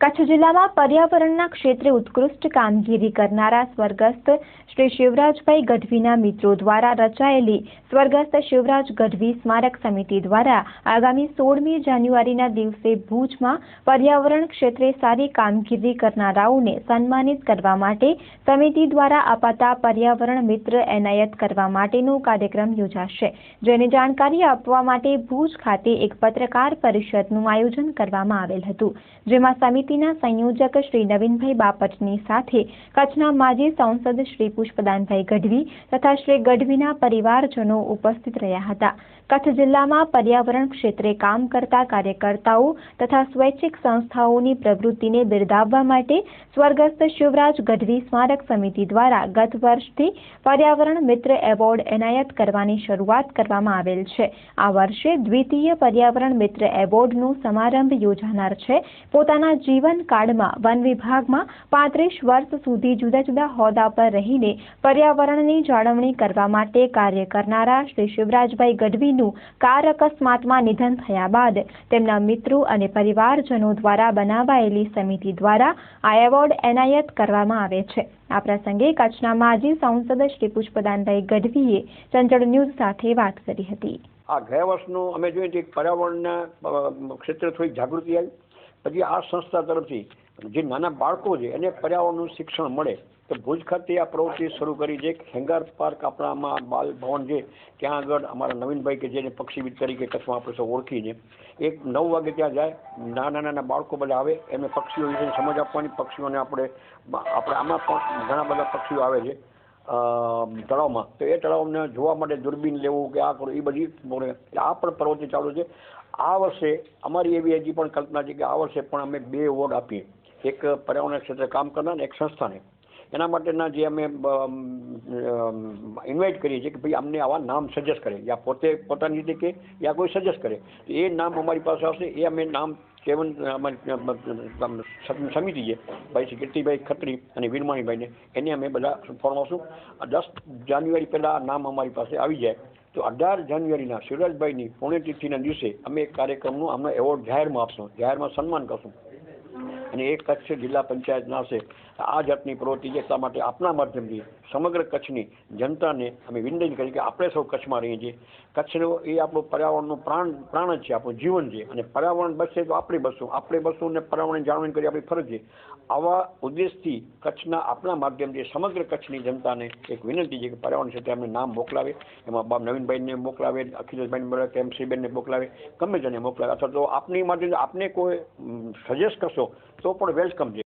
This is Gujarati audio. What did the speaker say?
કચ્છ જિલ્લામાં પર્યાવરણના ક્ષેત્રે ઉત્કૃષ્ટ કામગીરી કરનારા સ્વર્ગસ્થ શ્રી શિવરાજભાઈ ગઢવીના મિત્રો દ્વારા રચાયેલી સ્વર્ગસ્થ શિવરાજ ગઢવી સ્મારક સમિતિ દ્વારા આગામી 16મી જાન્યુઆરીના દિવસે ભુજમાં પર્યાવરણ ક્ષેત્રે સારી કામગીરી કરનારાઓને સન્માનિત કરવા માટે સમિતિ દ્વારા અપાતા પર્યાવરણ મિત્ર એનાયત કરવા માટેનો કાર્યક્રમ યોજાશે, જેની જાણકારી આપવા માટે ભુજ ખાતે એક પત્રકાર પરિષદનું આયોજન કરવામાં આવેલ હતું, જેમાં સમિતિના સંયોજક શ્રી નવીનભાઈ બાપટની સાથે કચ્છના માજી સાંસદ શ્રી પુષ્પદાનભાઈ ગઢવી તથા શ્રી ગઢવીના પરિવારજનો ઉપસ્થિત રહ્યા હતા। કચ્છ જિલ્લામાં પર્યાવરણ ક્ષેત્રે કામ કરતા કાર્યકર્તાઓ તથા સ્વૈચ્છિક સંસ્થાઓની પ્રવૃત્તિને બિરદાવવા માટે સ્વર્ગસ્થ શિવરાજ ગઢવી સ્મારક સમિતિ દ્વારા ગત વર્ષથી પર્યાવરણ મિત્ર એવોર્ડ એનાયત કરવાની શરૂઆત કરવામાં આવેલ છે। આ વર્ષે દ્વિતીય પર્યાવરણ મિત્ર એવોર્ડનો સમારંભ યોજાનાર છે। પોતાના જીવનકાળમાં વન વિભાગમાં 35 વર્ષ સુધી જુદા જુદા હોદ્દા પર રહીને પર્યાવરણની જાળવણી કરવા માટે કાર્ય કરનારા શ્રી શિવરાજભાઈ ગઢવીનું કાર અકસ્માતમાં નિધન થયા બાદ તેમના મિત્રો અને પરિવારજનો દ્વારા બનાવાયેલી સમિતિ દ્વારા આ એવોર્ડ એનાયત કરવામાં આવે છે। આ પ્રસંગે કચ્છના માજી સાંસદ શ્રી પુષ્પદાનભાઈ ગઢવીએ ચંચળ ન્યૂઝ સાથે વાત કરી હતી। આ ગયા વર્ષનું અમે જોઈએ કે પર્યાવરણના ક્ષેત્રે થોડી જાગૃતિ આવી, પછી આ સંસ્થા તરફથી જે નાના બાળકો છે એને પર્યાવરણનું શિક્ષણ મળે તો ભુજ ખાતે આ પ્રવૃત્તિ શરૂ કરી છે। હેંગાર પાર્ક આપણામાં બાલ ભવન છે, ત્યાં આગળ અમારા નવીનભાઈ કે જેને પક્ષીવિદ તરીકે કચ્છમાં આપણે સૌ ઓળખીને 9 વાગે ત્યાં જાય, નાના બાળકો બધા આવે, એમને પક્ષીઓ વિશે સમજ આપવાની। પક્ષીઓને આપણે આમાં પણ ઘણા બધા પક્ષીઓ આવે છે તળાવમાં, તો એ તળાવને જોવા માટે દૂરબીન લેવું કે આ કરો એ બધી આ પણ પ્રવૃત્તિ ચાલુ છે। આ વર્ષે અમારી એવી હજી પણ કલ્પના છે કે આ વર્ષે પણ અમે 2 એવોર્ડ આપીએ, એક પર્યાવરણ ક્ષેત્રે કામ કરનાર એક સંસ્થાને। એના માટેના જે અમે ઇન્વાઇટ કરીએ છીએ કે ભાઈ અમને આવા નામ સજેસ્ટ કરે, યા પોતે પોતાની રીતે કે યા કોઈ સજેસ્ટ કરે, તો એ નામ અમારી પાસે આવશે। એ અમે નામ અમારી સમિતિ છે ભાઈ શ્રી કીર્તિભાઈ ખત્રી અને વીરમાણીભાઈને, એને અમે બધા ફોર્મ આપશું। 10 જાન્યુઆરી પહેલાં નામ અમારી પાસે આવી જાય તો 18 જાન્યુઆરીના શિવરાજભાઈની પુણ્યતિથિના દિવસે અમે એક કાર્યક્રમનું અમને એવોર્ડ જાહેરમાં આપશું, જાહેરમાં સન્માન કરશું, અને એ કચ્છ જિલ્લા પંચાયતના હશે। આ જાતની પ્રવૃત્તિ છે, એટલા માટે આપના માધ્યમથી સમગ્ર કચ્છની જનતાને અમે વિનંતી કરી કે આપણે સૌ કચ્છમાં રહીએ છીએ, કચ્છનો એ આપણું પર્યાવરણનું પ્રાણ જ છે, આપણું જીવન છે, અને પર્યાવરણ બચશે તો આપણે બચશું અને પર્યાવરણની જાળવણી કરી આપણી ફરજ છે। આવા ઉદ્દેશથી કચ્છના આપણા માધ્યમથી સમગ્ર કચ્છની જનતાને એક વિનંતી છે કે પર્યાવરણ ક્ષેત્રે અમને નામ મોકલાવે, એમાં બાપ નવીનભાઈને મોકલાવે, અખિલેશભાઈને મોકલાવે, કેમસીબેનને મોકલાવે, ગમે તેને મોકલાવે, અથવા તો આપની માધ્યમથી આપને કોઈ સજેસ્ટ કરશો તો પણ વેલકમ છે।